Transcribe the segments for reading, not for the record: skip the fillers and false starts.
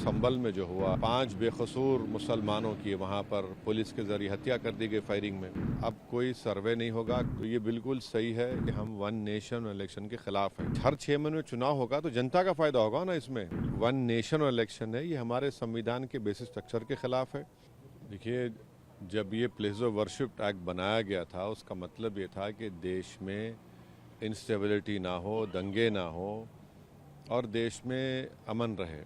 संभल में जो हुआ, 5 बेकसूर मुसलमानों की वहाँ पर पुलिस के जरिए हत्या कर दी गई फायरिंग में। अब कोई सर्वे नहीं होगा तो ये बिल्कुल सही है कि हम वन नेशन इलेक्शन के खिलाफ हैं। हर 6 महीने में चुनाव होगा तो जनता का फायदा होगा ना। इसमें वन नेशन इलेक्शन है, ये हमारे संविधान के बेसिक स्ट्रक्चर के खिलाफ है। देखिए, जब ये प्लेस ऑफ वर्शिप एक्ट बनाया गया था उसका मतलब ये था कि देश में इंस्टेबिलिटी ना हो, दंगे ना हो और देश में अमन रहे।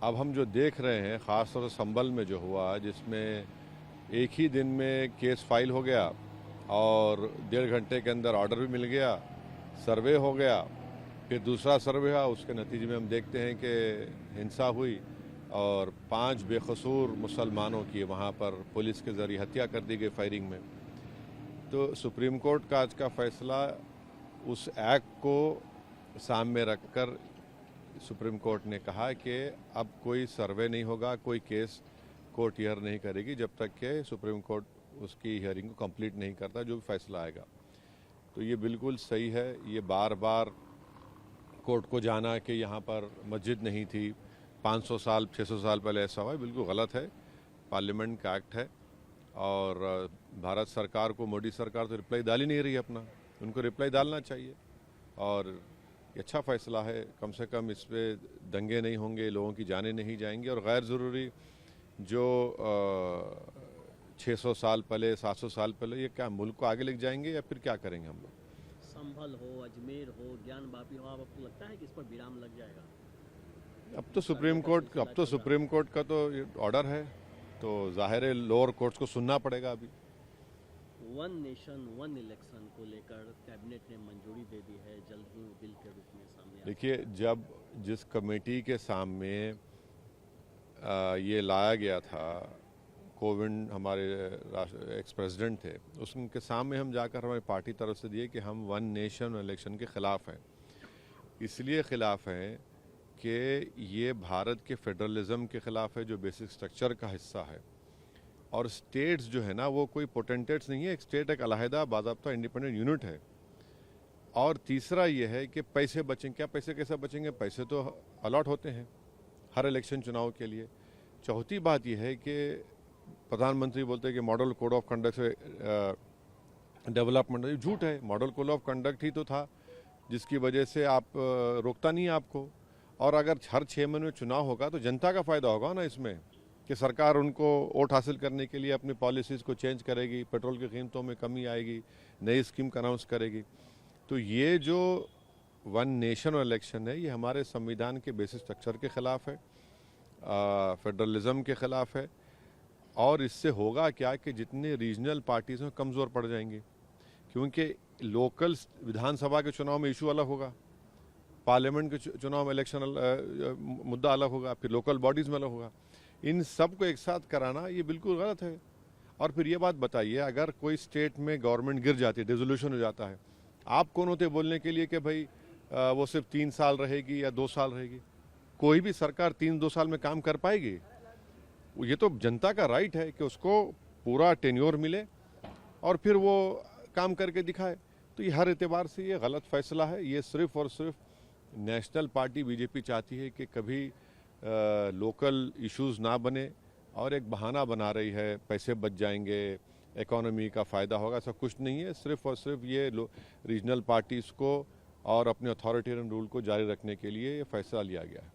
अब हम जो देख रहे हैं ख़ास तौर से संभल में जो हुआ, जिसमें एक ही दिन में केस फाइल हो गया और 1.5 घंटे के अंदर ऑर्डर भी मिल गया, सर्वे हो गया, फिर दूसरा सर्वे हुआ, उसके नतीजे में हम देखते हैं कि हिंसा हुई और 5 बेकसूर मुसलमानों की वहाँ पर पुलिस के ज़रिए हत्या कर दी गई फायरिंग में। तो सुप्रीम कोर्ट का आज का फैसला उस एक्ट को सामने रखकर सुप्रीम कोर्ट ने कहा कि अब कोई सर्वे नहीं होगा, कोई केस कोर्ट हियर नहीं करेगी जब तक कि सुप्रीम कोर्ट उसकी हियरिंग को कंप्लीट नहीं करता, जो भी फैसला आएगा। तो ये बिल्कुल सही है। ये बार बार कोर्ट को जाना कि यहाँ पर मस्जिद नहीं थी, 500 साल 600 साल पहले ऐसा हुआ, बिल्कुल गलत है। पार्लियामेंट का एक्ट है और भारत सरकार को, मोदी सरकार तो रिप्लाई डाल ही नहीं रही है अपना, उनको रिप्लाई डालना चाहिए। और ये अच्छा फैसला है, कम से कम इस पर दंगे नहीं होंगे, लोगों की जानें नहीं जाएंगी और गैर ज़रूरी जो 600 साल पहले 700 साल पहले, ये क्या मुल्क को आगे लेके जाएंगे या फिर क्या करेंगे हम लोग। संभल हो, अजमेर हो, ज्ञान वापी हो, आपको लगता है कि इस पर विराम लग जाएगा? अब तो सुप्रीम कोर्ट का तो ऑर्डर है, तो जाहिर है लोअर कोर्ट्स को सुनना पड़ेगा। अभी वन नेशन वन इलेक्शन को लेकर कैबिनेट ने मंजूरी दे दी है, जल्द ही वो बिल के रूप में सामने देखिए, जब जिस कमेटी के सामने ये लाया गया था, कोविंद हमारे एक्स प्रेसिडेंट थे, उसके सामने हम जाकर हमारी पार्टी तरफ से दिए कि हम वन नेशन इलेक्शन के ख़िलाफ़ हैं। इसलिए ख़िलाफ़ हैं कि ये भारत के फेडरलिज्म के ख़िलाफ़ है, जो बेसिक स्ट्रक्चर का हिस्सा है। और स्टेट्स जो है ना, वो कोई पोटेंटेट्स नहीं है। एक स्टेट एक अलहदा बाज़ाब्ता इंडिपेंडेंट यूनिट है। और तीसरा ये है कि पैसे बचेंगे, क्या पैसे कैसे बचेंगे? पैसे तो अलॉट होते हैं हर इलेक्शन चुनाव के लिए। चौथी बात यह है कि प्रधानमंत्री बोलते हैं कि मॉडल कोड ऑफ कंडक्ट से डेवलपमेंट, ये झूठ है। मॉडल कोड ऑफ कंडक्ट ही तो था जिसकी वजह से आप रोकता नहीं है आपको। और अगर हर 6 महीने में चुनाव होगा तो जनता का फ़ायदा होगा ना इसमें, कि सरकार उनको वोट हासिल करने के लिए अपनी पॉलिसीज़ को चेंज करेगी, पेट्रोल की कीमतों में कमी आएगी, नई स्कीम का अनाउंस करेगी। तो ये जो वन नेशन इलेक्शन है, ये हमारे संविधान के बेसिक स्ट्रक्चर के ख़िलाफ़ है, फेडरलिज्म के ख़िलाफ़ है। और इससे होगा क्या कि जितने रीजनल पार्टीज़ हैं कमज़ोर पड़ जाएंगी, क्योंकि लोकल विधानसभा के चुनाव में इशू अलग होगा, पार्लियामेंट के चुनाव में इलेक्शन मुद्दा अलग होगा, फिर लोकल बॉडीज़ में अलग होगा। इन सब को एक साथ कराना ये बिल्कुल गलत है। और फिर ये बात बताइए, अगर कोई स्टेट में गवर्नमेंट गिर जाती है, डिसोल्यूशन हो जाता है, आप कौन होते बोलने के लिए कि भाई वो सिर्फ 3 साल रहेगी या 2 साल रहेगी? कोई भी सरकार 3-2 साल में काम कर पाएगी? ये तो जनता का राइट है कि उसको पूरा टेन्योर मिले और फिर वो काम करके दिखाए। तो ये हर एतबार से ये गलत फैसला है। ये सिर्फ और सिर्फ नेशनल पार्टी बीजेपी चाहती है कि कभी लोकल इश्यूज ना बने और एक बहाना बना रही है, पैसे बच जाएंगे, इकोनॉमी का फ़ायदा होगा। ऐसा कुछ नहीं है। सिर्फ और सिर्फ ये रीजनल पार्टीज़ को और अपने अथॉरिटेरियन रूल को जारी रखने के लिए ये फैसला लिया गया है।